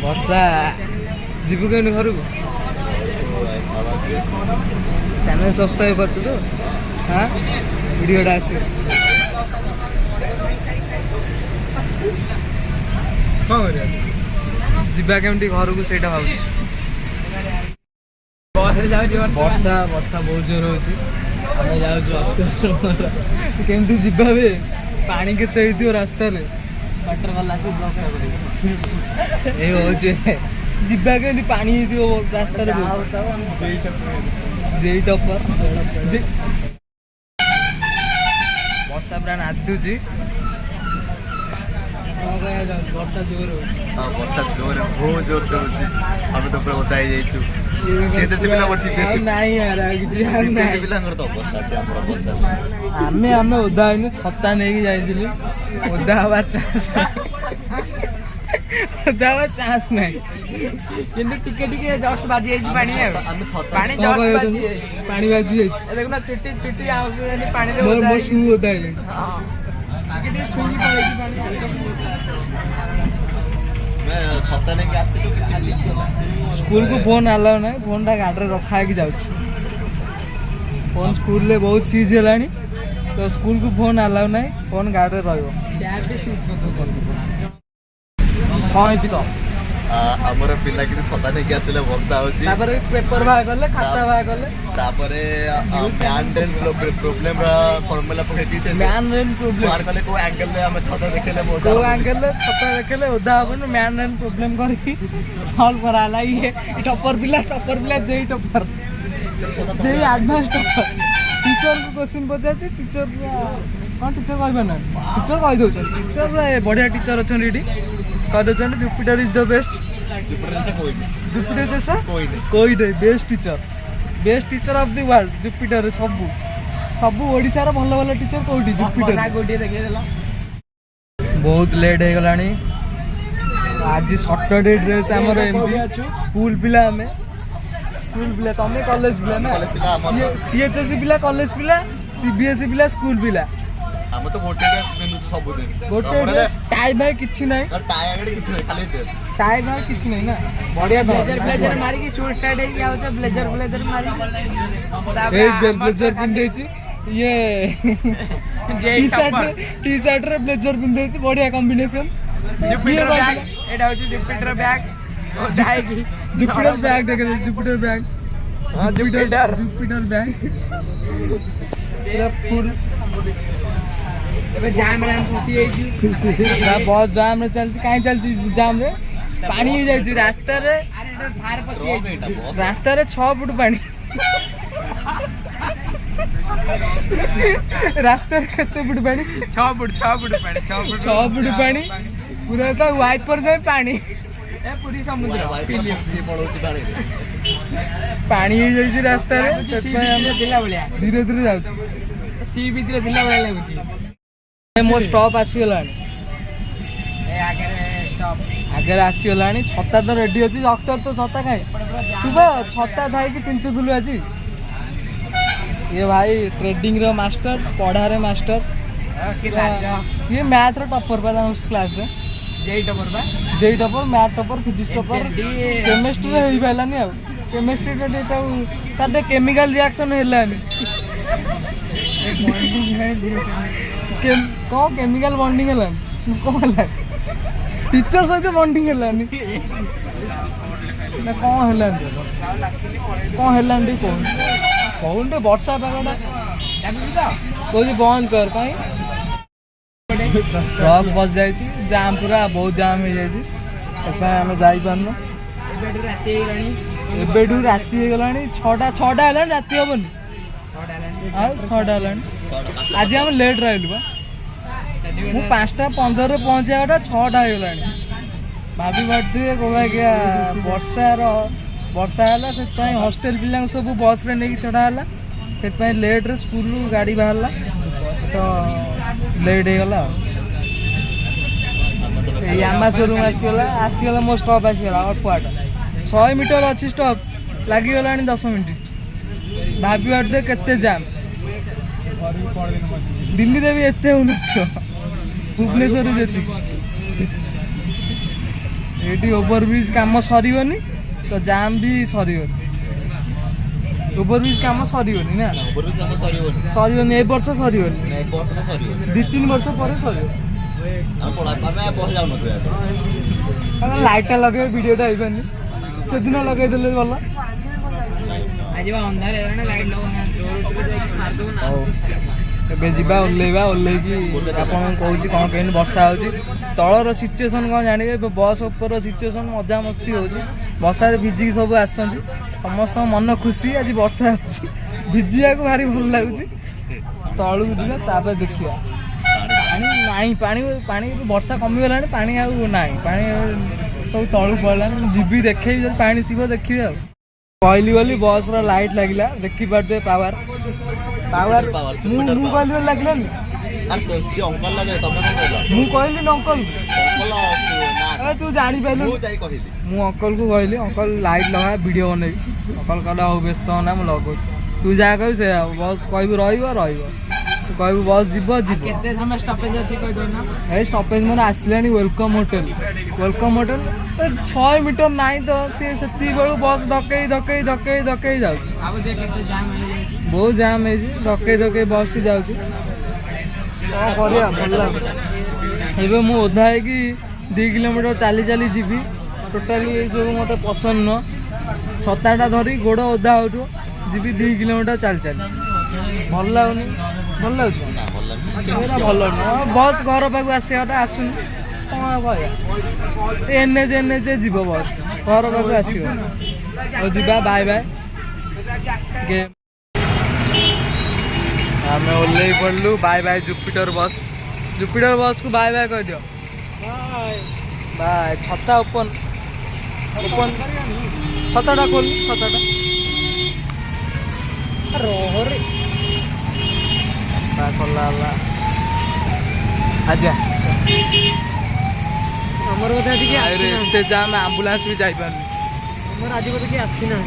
वर्षा जीवु के घर को चैनल सब्सक्राइब कर तो हाँ वीडियोटा आस जीवा केमती घर को सहीटा भाव वर्षा वर्षा बहुत जोर होती केमती जीवा बे पानी केते रास्ता वाटर वाला से ब्लॉक जीवा के पानी रास्ता जेई टपर वर्षा पूरा नादुची वर्षा जोर वर्षा जोर बहुत जोर से होची हमें तो पूरा बताई जाइछु से पिला वर्षी बेसी नहीं यार किछि नहीं पिलांगर तो अवस्था छै हमर अवस्था आमे ओदा इनु छत्ता नै कि जाइदिली ओदा हवा चांस ओदा हवा चांस नै किंतु टिके टिके जस्ट बाजी जाइछि पानी पानी जस्ट बाजी पानी बाजी जाइछि देखो ना चिट्टी चिट्टी आउस पानी रे ओदा मो शू ओदा जाइछि हां टिके टिके छुई पड़ैछि पानी मैं छत्ता नै कि आस्ते तो किछि स्कूल को फोन अलाउ ना फोन टा गाड़ी रखा है जाऊँ फोन स्कूल ले बहुत सीज है तो स्कूल को फोन अलाउ ना फोन गाड़ी रही हमर पिला कि छता नै कि आस्ते वर्षा होची तापर पेपर बा गले खाता बा गले तापरे मैन रेन प्रॉब्लम रा फॉर्मूला पकेटी से मैन रेन प्रॉब्लम बाहर गले को एंगल ले हम छता देखेले बहुत को एंगल ले छता देखेले ओदा अपन मैन रेन प्रॉब्लम करके सॉल्व कराला ये टॉपर पिला JEE topper JEE advance topper teacher को क्वेश्चन पचाचे टीचर कौन टीचर कहबे ना टीचर कह दो टीचर बढ़िया टीचर अछन रेडी कह दो Jupiter is the best Jupiter जैसा कोई नहीं best teacher of the world Jupiter सब ओडिसा रो भल भल टीचर कोठी जुपिटर बहुत लेट हो गलानी आज सैटरडे ड्रेस हमर स्कूल पिला हमें स्कूल पिला तमे कॉलेज पिला ना सीएचएससी पिला कॉलेज पिला सीबीएसई पिला स्कूल पिला हम तो गोटे ड्रेस पिनु सब दिन गोटे ड्रेस टाई भाई किछि नै टाई आगडे किछि नै खाली ड्रेस टाई भाई किछि नै ना बढ़िया ब्लेजर मारी के शॉर्ट शर्ट है क्या होता ब्लेजर मारी ए ब्लेजर पिन देछि ये टी-शर्ट रे ब्लेजर पिन देछि बढ़िया कॉम्बिनेशन जुपिटर बैग एटा होछि जुपिटर बैग ओ जाएगी जुपिटर बैग देखे जुपिटर बैग हां जुपिटर बैग पूरा फुल जाम रे खुशी बहुत जाम रे चल कहीं चल जाम रे पानी ही जाई रास्ता रे धार पसी रास्ता रे 6 फुट पानी रास्ता रे केते फुट पानी 6 फुट पानी पूरा तो वाइपर जाए पानी ए पूरी समुद्र पानी ही जाई रास्ता रे दिला बलिया धीरे धीरे जाऊ सी भीतर दिला बलिया लागुची मोर स्टॉप आसी गलानी ए आगे आसी गलानी छत्ता तो रेडी अछि अक्तर तो छत्ता खाए तू बा छत्ता थाई कि पिंतु थुलु अछि ये भाई ट्रेडिंग रो मास्टर पढ़ा रे मास्टर ये मैथ रो टॉपर बा उस क्लास रे JEE topper math topper physics topper chemistry रे होई पालानी आ केमिस्ट्री रे ताटे केमिकल रिएक्शन हेलानी कौन केमिकल बॉन्डिंग है कौन है टीचर सहित बॉन्डिंग है ना कौन है कौन वर्षा पागटा कोई बंद कर कहीं ट्रक बस जाए जाम पूरा बहुत जाम हो जाए आम जापरन एबेठू राति हो गला 6टा है राति हेनी 6टा है आज हम लेट रही बा मु 5:15 पहुँचा 6टा हो गला भाभी पारे कौन क्या वर्षा है से हॉस्टेल पिला सब बस रे नहीं चढ़ाला से लेट रे स्कूल गाड़ी बाहर तो लेट हो गला यामा शोरूम आसीगला मो स्टॉप आसीगला अल्प बाट 100 मीटर अच्छी स्टॉप लगिगला 10 मिनट भाभी बाटे केते जाम दिल्ली रे भी एते हो भुवनेश्वर जेती एटी ओवरब्रिज काम सरीबनी तो जाम भी सरीबनी ओवरब्रिज काम सरीबनी ना सरीबनी ए वर्ष सरीबनी 2-3 वर्ष पर सरीबनी लाइट लगे वीडियो आईपानी से दिन लगे भल एबा ओल्लैबा ओल्लैकी आपन कहूँ कौन कहीं वर्षा होची तलर सिचुएसन कौन जानवे बस उपर सिचुएसन मजा मस्ती होची वर्षा भिजिकी सब आसुँच समस्त मन खुशी आज वर्षा भिजिया को भारी भल लगुच तलू जा देखिए पानी पानी पानी वर्षा कमिगला पानी ना पानी सब तलू पड़ा जीवी देखे पानी थी देखिए कहली बोली बस लाइट लगिला देखी पारे पावर पावर कहली लगे कहली अंकल तू जानी पाइलु मु अंकल को कहली अंकल लाइट लगा वीडियो बनैबी अंकल कहला हो व्यस्त होना मुझे लगुच तू जहाँ कह से बस कह तू कह बस जीव स्टपेज मोर आसला वेलकम होटेल 6 मीटर नाई तो सी से बेलू बस धकई धकई धकई धकई जा बहुत जाम है धकई धकई बस टी जाऊँ भल लगे मु ओधा है 2 किलोमीटर चली चली जीवी टोटाली सब मत पसंद नुह छताटा धरी गोड़ ओधा हो जीवी 2 किलोमीटर चली चली भल लगुनि भल लगे भल नुह बस घर पाक आसवाटा आसुनि कौन कह एनएच जीव बस घर पाक आस जा बाय बाय आम ओल्लै पड़लु बाय बाय जुपिटर बस को बाय बाय कह दियो बाय छता ओपन ओपन छताटा खोल छताटा रोहरे खोला आजा हमर बोधे आज एते जाम आम्बुलांस भी जाई पारनी हमर आज बोधे कि आसी ना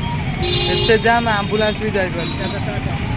एते जाम आम्बुलांस भी जाई पारनी